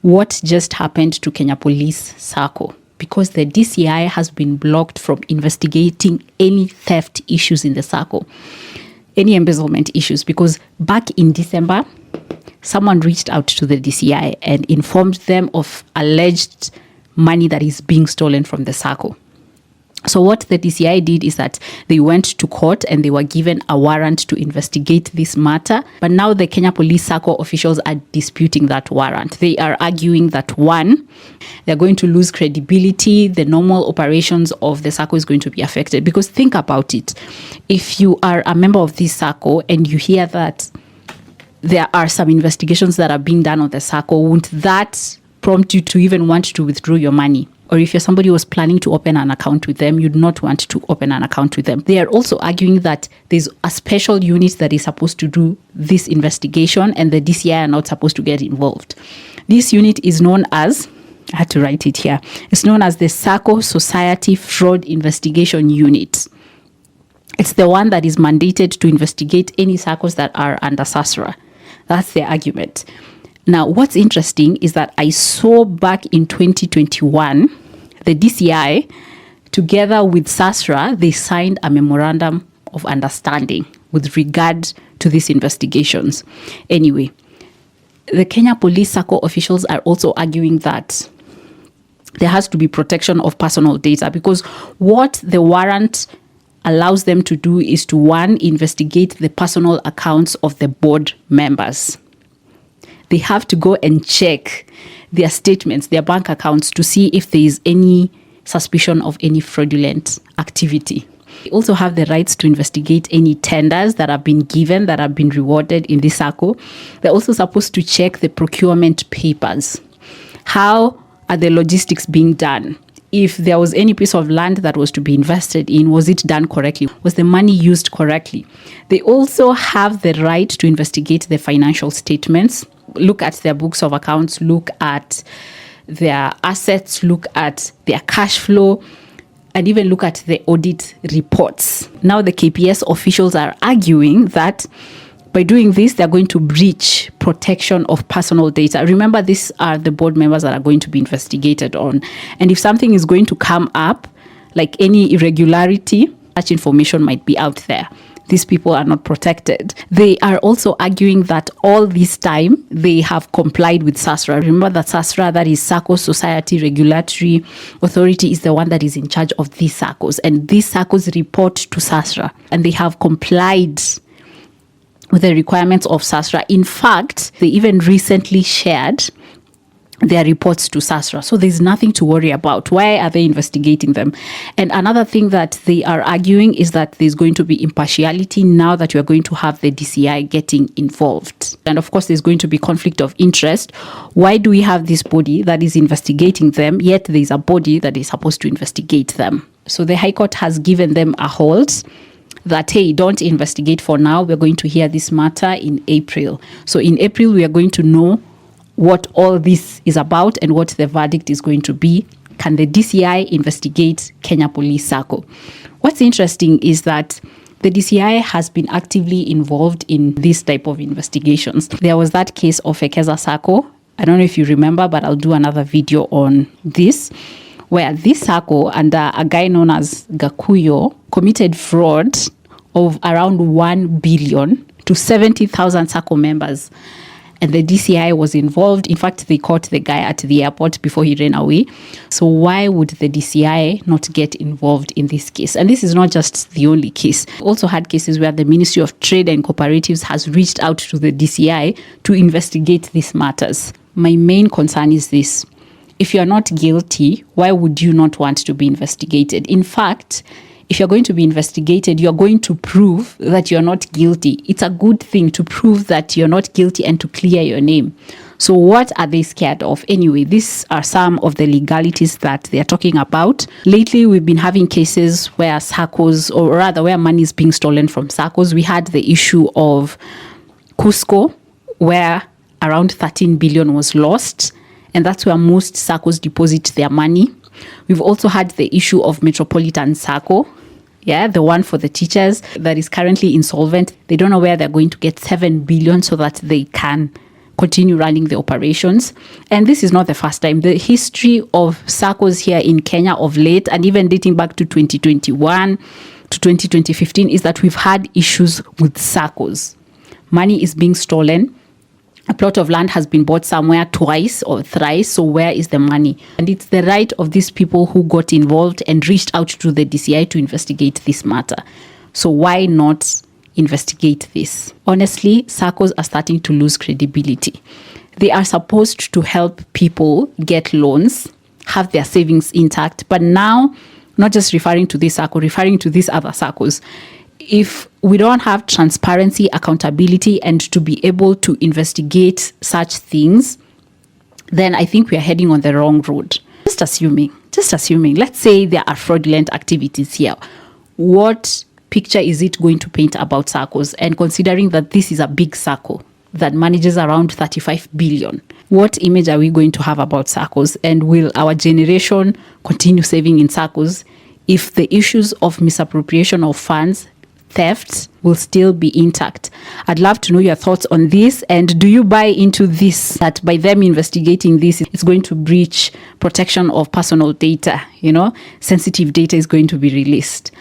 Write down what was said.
what just happened to Kenya Police Sacco, because the DCI has been blocked from investigating any theft issues in the Sacco, any embezzlement issues, because back in December, someone reached out to the DCI and informed them of alleged money that is being stolen from the Sacco. So what the DCI did is that they went to court and they were given a warrant to investigate this matter. But now the Kenya Police Sacco officials are disputing that warrant. They are arguing that, one, they're going to lose credibility. The normal operations of the Sacco is going to be affected. Because think about it. If you are a member of this Sacco and you hear that there are some investigations that are being done on the Sacco, won't that prompt you to even want to withdraw your money? Or if you're somebody who was planning to open an account with them, you'd not want to open an account with them. They are also arguing that there's a special unit that is supposed to do this investigation and the DCI are not supposed to get involved. This unit is known as, I had to write it here, it's known as the Sacco Society Fraud Investigation Unit. It's the one that is mandated to investigate any SACCOs that are under SASRA. That's their argument. Now, what's interesting is that I saw back in 2021, the DCI, together with SASRA, they signed a memorandum of understanding with regard to these investigations. Anyway, the Kenya Police Sacco officials are also arguing that there has to be protection of personal data, because what the warrant allows them to do is to, one, investigate the personal accounts of the board members. They have to go and check their statements, their bank accounts, to see if there is any suspicion of any fraudulent activity. They also have the rights to investigate any tenders that have been given, that have been rewarded in this Sacco. They're also supposed to check the procurement papers. How are the logistics being done? If there was any piece of land that was to be invested in, was it done correctly? Was the money used correctly? They also have the right to investigate the financial statements, look at their books of accounts, look at their assets, look at their cash flow, and even look at the audit reports. Now the KPS officials are arguing that by doing this, they're going to breach protection of personal data. Remember, these are the board members that are going to be investigated on. And if something is going to come up, like any irregularity, such information might be out there. These people are not protected. They are also arguing that all this time they have complied with SASRA. Remember that SASRA, that is Sacco Society Regulatory Authority, is the one that is in charge of these SACCOs. And these SACCOs report to SASRA, and they have complied with the requirements of SASRA. In fact, they even recently shared their reports to SASRA. So there's nothing to worry about. Why are they investigating them? And another thing that they are arguing is that there's going to be impartiality now that you're going to have the DCI getting involved. And of course, there's going to be conflict of interest. Why do we have this body that is investigating them, yet there's a body that is supposed to investigate them? So the High Court has given them a halt that, hey, don't investigate for now. We're going to hear this matter in April. So in April, we are going to know what all this is about and what the verdict is going to be. Can the DCI investigate Kenya Police Sacco? What's interesting is that the DCI has been actively involved in this type of investigations. There was that case of Ekeza Sacco. I don't know if you remember, but I'll do another video on this, where this Sacco, under a guy known as Gakuyo, committed fraud of around 1 billion to 70,000 Sacco members. And the DCI was involved. In fact, they caught the guy at the airport before he ran away. So why would the DCI not get involved in this case? And this is not just the only case. We also had cases where the Ministry of Trade and Cooperatives has reached out to the DCI to investigate these matters. My main concern is this. If you're not guilty, why would you not want to be investigated? In fact, if you're going to be investigated, you're going to prove that you're not guilty. It's a good thing to prove that you're not guilty and to clear your name. So what are they scared of? Anyway, these are some of the legalities that they're talking about. Lately, we've been having cases where SACCOs, or rather where money is being stolen from SACCOs. We had the issue of Cusco, where around 13 billion was lost. And that's where most SACCOs deposit their money. We've also had the issue of Metropolitan Sacco, the one for the teachers that is currently insolvent. They don't know where they're going to get 7 billion so that they can continue running the operations. And this is not the first time. The history of Saccos here in Kenya of late, and even dating back to 2021 to 2015, is that we've had issues with Saccos. Money is being stolen. A plot of land has been bought somewhere twice or thrice. So where is the money? And it's the right of these people who got involved and reached out to the DCI to investigate this matter. So why not investigate this? Honestly, Saccos are starting to lose credibility. They are supposed to help people get loans, have their savings intact. But now, not just referring to this Sacco, referring to these other Saccos, if we don't have transparency, accountability, and to be able to investigate such things, then I think we are heading on the wrong road. Just assuming, let's say there are fraudulent activities here. What picture is it going to paint about Saccos? And considering that this is a big Sacco that manages around 35 billion, what image are we going to have about Saccos? And will our generation continue saving in Saccos if the issues of misappropriation of funds, theft, will still be intact? I'd love to know your thoughts on this. And do you buy into this, that by them investigating this, it's going to breach protection of personal data? Sensitive data is going to be released.